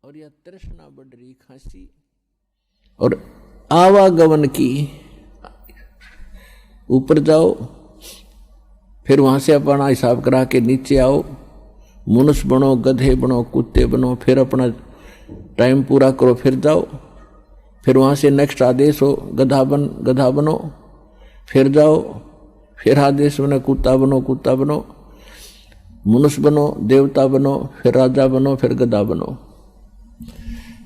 और यह तृष्णा बढ़ रही खांसी और आवागमन की। ऊपर जाओ, फिर वहां से अपना हिसाब करा के नीचे आओ, मनुष्य बनो, गधे बनो, कुत्ते बनो, फिर अपना टाइम पूरा करो, फिर जाओ, फिर वहां से नेक्स्ट आदेश हो गधा बनो, फिर जाओ, फिर आदेश बने कुत्ता बनो, मनुष्य बनो, देवता बनो, फिर राजा बनो, फिर गधा बनो।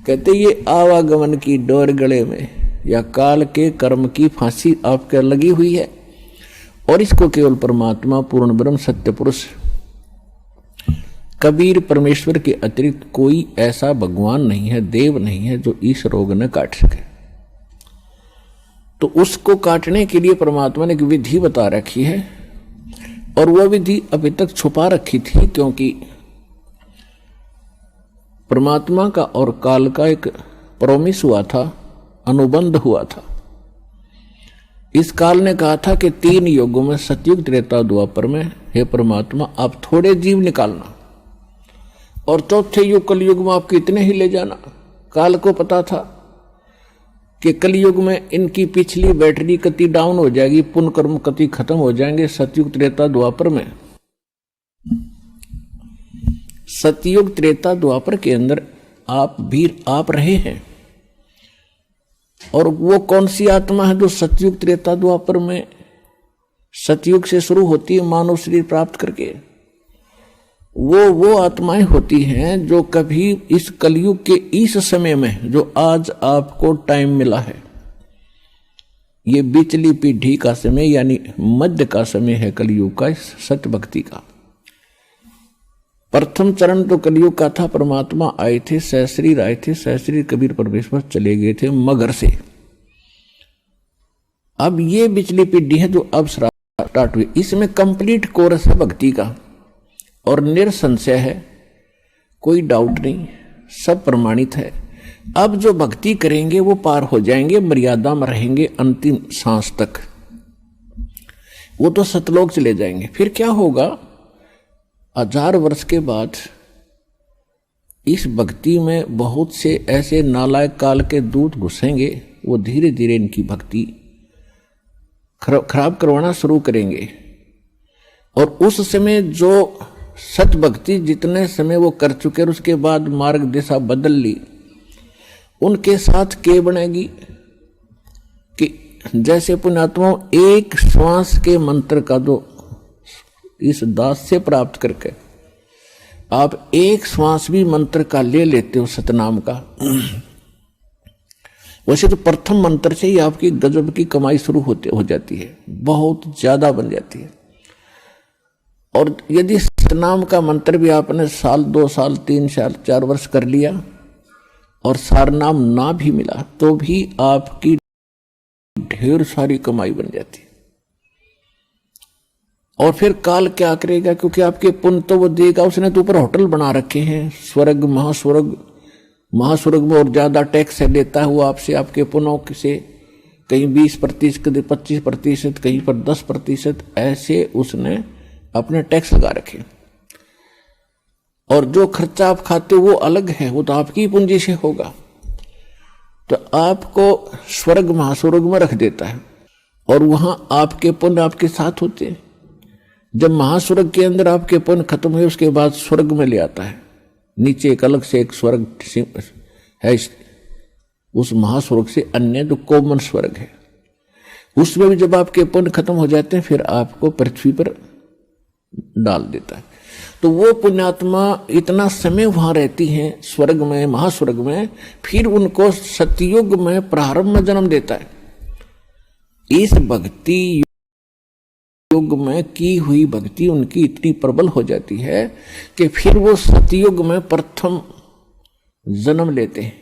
कहते ये आवागमन की डोर गले में या काल के कर्म की फांसी आपके लगी हुई है, और इसको केवल परमात्मा पूर्ण ब्रह्म सत्य पुरुष कबीर परमेश्वर के अतिरिक्त कोई ऐसा भगवान नहीं है, देव नहीं है जो इस रोग न काट सके। तो उसको काटने के लिए परमात्मा ने एक विधि बता रखी है, और वह विधि अभी तक छुपा रखी थी, क्योंकि परमात्मा का और काल का एक प्रॉमिस हुआ था, अनुबंध हुआ था। इस काल ने कहा था कि 3 युगों में, सतयुग, त्रेता, द्वापर में, हे परमात्मा आप थोड़े जीव निकालना, और चौथे युग कलयुग में आप कितने ही ले जाना। काल को पता था कि कलयुग में इनकी पिछली बैटरी कति डाउन हो जाएगी, पुण्य कर्म कति खत्म हो जाएंगे। सतयुग, त्रेता, द्वापर में, सतयुग, त्रेता, द्वापर के अंदर आप रहे हैं, और वो कौन सी आत्मा है जो सतयुग, त्रेता, द्वापर में, सतयुग से शुरू होती है मानव शरीर प्राप्त करके, वो आत्माएं होती हैं जो कभी इस कलयुग के इस समय में, जो आज आपको टाइम मिला है, ये बिचली पीढ़ी का समय यानी मध्य का समय है कलयुग का, इस सत्य भक्ति का। प्रथम चरण तो कलयुग का था, परमात्मा आए थे, सहस्रीर आए थे, सहस्रीर कबीर परमेश्वर चले गए थे मगर से। अब ये बिचली पीढ़ी है जो अब स्टार्ट हुई, इसमें कंप्लीट कोर्स है भक्ति का, और निरसंशय है, कोई डाउट नहीं, सब प्रमाणित है। अब जो भक्ति करेंगे वो पार हो जाएंगे, मर्यादा में रहेंगे अंतिम सांस तक, वो तो सतलोक चले जाएंगे। फिर क्या होगा, 1000 वर्ष के बाद इस भक्ति में बहुत से ऐसे नालायक काल के दूत घुसेंगे, वो धीरे धीरे इनकी भक्ति खराब करवाना शुरू करेंगे। और उस समय जो सत भक्ति जितने समय वो कर चुके, उसके बाद मार्ग दिशा बदल ली, उनके साथ के बनेगी कि जैसे पुण्यात्माओं एक श्वास के मंत्र का जो इस दास से प्राप्त करके आप एक श्वास भी मंत्र का ले लेते हो सतनाम का, वैसे तो प्रथम मंत्र से ही आपकी गजब की कमाई शुरू हो जाती है, बहुत ज्यादा बन जाती है। और यदि सतनाम का मंत्र भी आपने 1 2 साल 3 साल 4 वर्ष कर लिया और सारनाम ना भी मिला, तो भी आपकी ढेर सारी कमाई बन जाती है। और फिर काल क्या करेगा, क्योंकि आपके पुण्य तो वो देगा, उसने तो ऊपर होटल बना रखे हैं, स्वर्ग महास्वर्ग में, और ज्यादा टैक्स लेता है वो आपसे, आपके पुण्यों से, कहीं 20%, कहीं 25%, कहीं पर 10%, ऐसे उसने अपने टैक्स लगा रखे। और जो खर्चा आप खाते हो वो अलग है, वो तो आपकी पूंजी से होगा। तो आपको स्वर्ग महास्वर्ग में रख देता है, और वहां आपके पुण्य आपके साथ होते हैं। जब महास्वर्ग के अंदर आपके पुण्य खत्म हुए, उसके बाद स्वर्ग में ले आता है, नीचे एक अलग से एक स्वर्ग है, उस महास्वर्ग से अन्य जो कॉमन स्वर्ग है, उसमें भी जब आपके पुण्य खत्म हो जाते हैं, फिर आपको पृथ्वी पर डाल देता है। तो वो पुण्यात्मा इतना समय वहां रहती हैं स्वर्ग में, महास्वर्ग में, फिर उनको सतयुग में प्रारंभ में जन्म देता है। इस भक्ति युग में की हुई भक्ति उनकी इतनी प्रबल हो जाती है कि फिर वो सतयुग में प्रथम जन्म लेते हैं।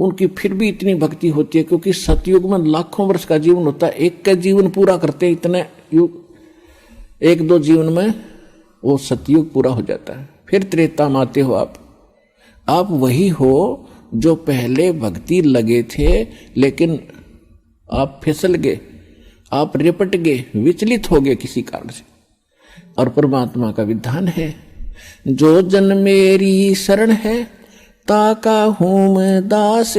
उनकी फिर भी इतनी भक्ति होती है, क्योंकि सतयुग में लाखों वर्ष का जीवन होता है, एक का जीवन पूरा करते हैं, इतने युग 1-2 जीवन में वो सतयुग पूरा हो जाता है। फिर त्रेता में आते हो आप वही हो जो पहले भक्ति लगे थे, लेकिन आप फिसल गए, आप रिपट गए, विचलित हो गए किसी कारण से। और परमात्मा का विधान है, जो जन मेरी शरण है ताका हूं मैं दास,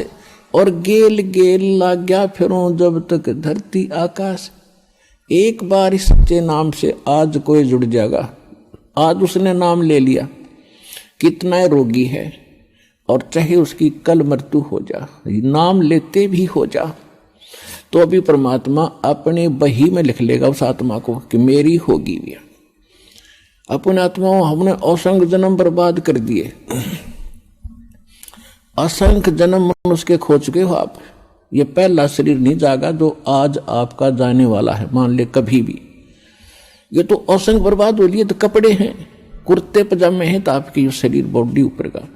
और गेल गेल लाग्या फिरूं जब तक धरती आकाश। एक बार इस सच्चे नाम से आज कोई जुड़ जाएगा। आज उसने नाम ले लिया, कितना रोगी है, और चाहे उसकी कल मृत्यु हो जा, नाम लेते भी हो जा, तो अभी परमात्मा अपने बही में लिख लेगा उस आत्मा को कि मेरी होगी भी। अपने आत्मा हमने असंख्य जन्म बर्बाद कर दिए, असंख्य जन्म मनुष्य के खो चुके हो आप। ये पहला शरीर नहीं जागा जो आज आपका जाने वाला है, मान ले कभी भी। ये तो असंख्य बर्बाद हो लिए, तो कपड़े हैं, कुर्ते पजामे हैं, तो आपकी शरीर बॉडी ऊपर का,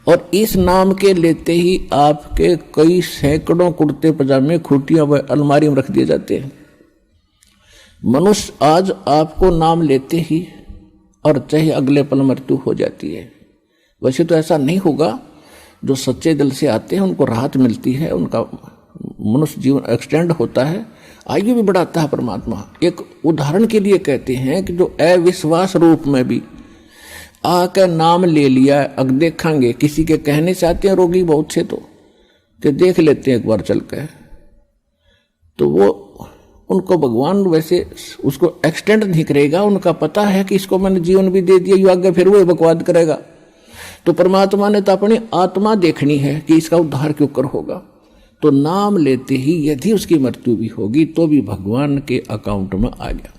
और इस नाम के लेते ही आपके कई सैकड़ों कुर्ते पजामे खूटियां व अलमारी में रख दिए जाते हैं। मनुष्य आज आपको नाम लेते ही और चाहे अगले पल मृत्यु हो जाती है। वैसे तो ऐसा नहीं होगा, जो सच्चे दिल से आते हैं उनको राहत मिलती है, उनका मनुष्य जीवन एक्सटेंड होता है, आयु भी बढ़ाता है परमात्मा। एक उदाहरण के लिए कहते हैं कि जो अविश्वास रूप में भी आकर नाम ले लिया, अब देखेंगे किसी के कहने से आते हैं रोगी बहुत से, तो देख लेते हैं एक बार चल कर, तो वो उनको भगवान वैसे उसको एक्सटेंड नहीं करेगा। उनका पता है कि इसको मैंने जीवन भी दे दिया, आगे फिर वो बकवाद करेगा। तो परमात्मा ने तो अपनी आत्मा देखनी है कि इसका उद्धार क्यों कर होगा। तो नाम लेते ही यदि उसकी मृत्यु भी होगी तो भी भगवान के अकाउंट में आ गया,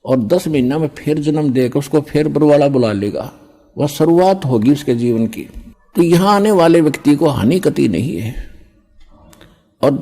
और 10 महीना में फिर जन्म देकर उसको फिर बरवाला बुला लेगा। वह शुरुआत होगी उसके जीवन की। तो यहाँ आने वाले व्यक्ति को हानि कति नहीं है, और